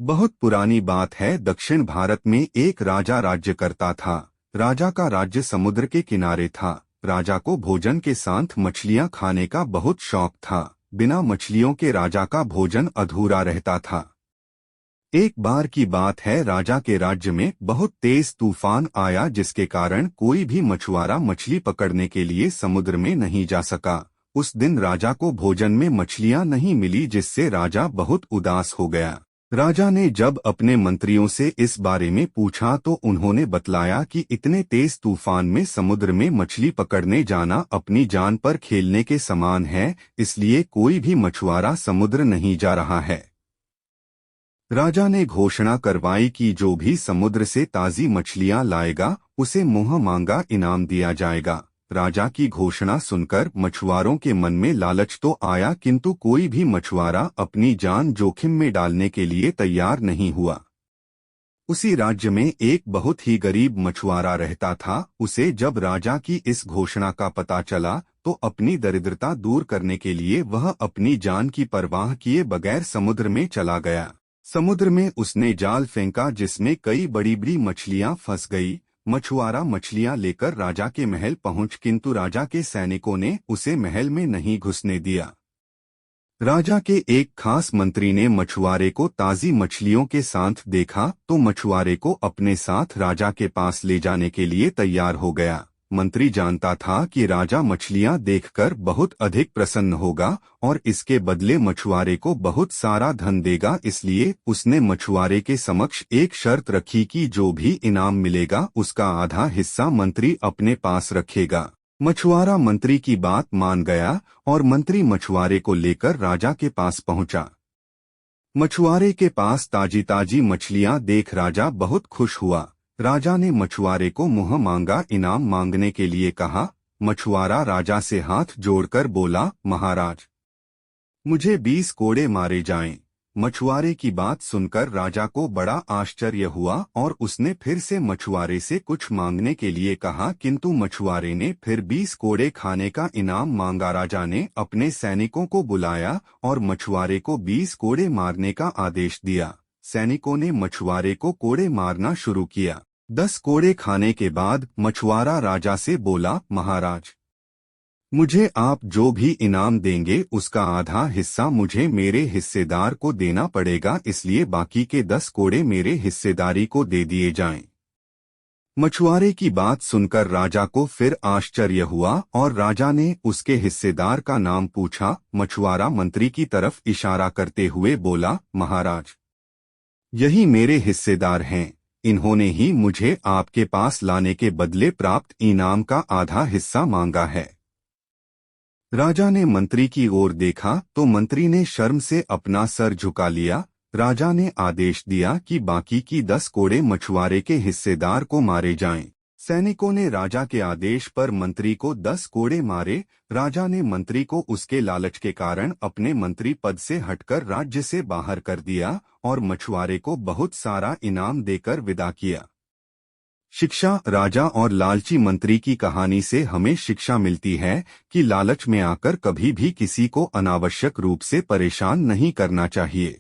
बहुत पुरानी बात है। दक्षिण भारत में एक राजा राज्य करता था। राजा का राज्य समुद्र के किनारे था। राजा को भोजन के साथ मछलियां खाने का बहुत शौक था। बिना मछलियों के राजा का भोजन अधूरा रहता था। एक बार की बात है, राजा के राज्य में बहुत तेज तूफान आया, जिसके कारण कोई भी मछुआरा मछली पकड़ने के लिए समुद्र में नहीं जा सका। उस दिन राजा को भोजन में मछलियां नहीं मिली, जिससे राजा बहुत उदास हो गया। राजा ने जब अपने मंत्रियों से इस बारे में पूछा तो उन्होंने बतलाया कि इतने तेज तूफान में समुद्र में मछली पकड़ने जाना अपनी जान पर खेलने के समान है, इसलिए कोई भी मछुआरा समुद्र नहीं जा रहा है। राजा ने घोषणा करवाई कि जो भी समुद्र से ताजी मछलियां लाएगा उसे मुंह मांगा इनाम दिया जाएगा। राजा की घोषणा सुनकर मछुआरों के मन में लालच तो आया, किंतु कोई भी मछुआरा अपनी जान जोखिम में डालने के लिए तैयार नहीं हुआ। उसी राज्य में एक बहुत ही गरीब मछुआरा रहता था। उसे जब राजा की इस घोषणा का पता चला तो अपनी दरिद्रता दूर करने के लिए वह अपनी जान की परवाह किए बगैर समुद्र में चला गया। समुद्र में उसने जाल फेंका, जिसमें कई बड़ी बड़ी मछलियां फंस गई। मछुआरा मछलियां लेकर राजा के महल पहुंच, किंतु राजा के सैनिकों ने उसे महल में नहीं घुसने दिया। राजा के एक खास मंत्री ने मछुआरे को ताजी मछलियों के साथ देखा तो मछुआरे को अपने साथ राजा के पास ले जाने के लिए तैयार हो गया। मंत्री जानता था कि राजा मछलियां देखकर बहुत अधिक प्रसन्न होगा और इसके बदले मछुआरे को बहुत सारा धन देगा, इसलिए उसने मछुआरे के समक्ष एक शर्त रखी कि जो भी इनाम मिलेगा उसका आधा हिस्सा मंत्री अपने पास रखेगा। मछुआरा मंत्री की बात मान गया और मंत्री मछुआरे को लेकर राजा के पास पहुंचा। मछुआरे के पास ताजी ताजी मछलियां देख राजा बहुत खुश हुआ। राजा ने मछुआरे को मुंह मांगा इनाम मांगने के लिए कहा। मछुआरा राजा से हाथ जोड़कर बोला, महाराज, मुझे 20 कोड़े मारे जाएं। मछुआरे की बात सुनकर राजा को बड़ा आश्चर्य हुआ और उसने फिर से मछुआरे से कुछ मांगने के लिए कहा, किंतु मछुआरे ने फिर 20 कोड़े खाने का इनाम मांगा। राजा ने अपने सैनिकों को बुलाया और मछुआरे को 20 कोड़े मारने का आदेश दिया। सैनिकों ने मछुआरे को कोड़े मारना शुरू किया। 10 कोड़े खाने के बाद मछुआरा राजा से बोला, महाराज, मुझे आप जो भी इनाम देंगे उसका आधा हिस्सा मुझे मेरे हिस्सेदार को देना पड़ेगा, इसलिए बाकी के 10 कोड़े मेरे हिस्सेदारी को दे दिए जाएं। मछुआरे की बात सुनकर राजा को फिर आश्चर्य हुआ और राजा ने उसके हिस्सेदार का नाम पूछा। मछुआरा मंत्री की तरफ इशारा करते हुए बोला, महाराज, यही मेरे हिस्सेदार हैं। इन्होंने ही मुझे आपके पास लाने के बदले प्राप्त इनाम का आधा हिस्सा मांगा है। राजा ने मंत्री की ओर देखा तो मंत्री ने शर्म से अपना सर झुका लिया। राजा ने आदेश दिया कि बाकी की 10 कोड़े मछुआरे के हिस्सेदार को मारे जाएं। सैनिकों ने राजा के आदेश पर मंत्री को 10 कोड़े मारे। राजा ने मंत्री को उसके लालच के कारण अपने मंत्री पद से हटकर राज्य से बाहर कर दिया और मछुआरे को बहुत सारा इनाम देकर विदा किया। शिक्षा। राजा और लालची मंत्री की कहानी से हमें शिक्षा मिलती है कि लालच में आकर कभी भी किसी को अनावश्यक रूप से परेशान नहीं करना चाहिए।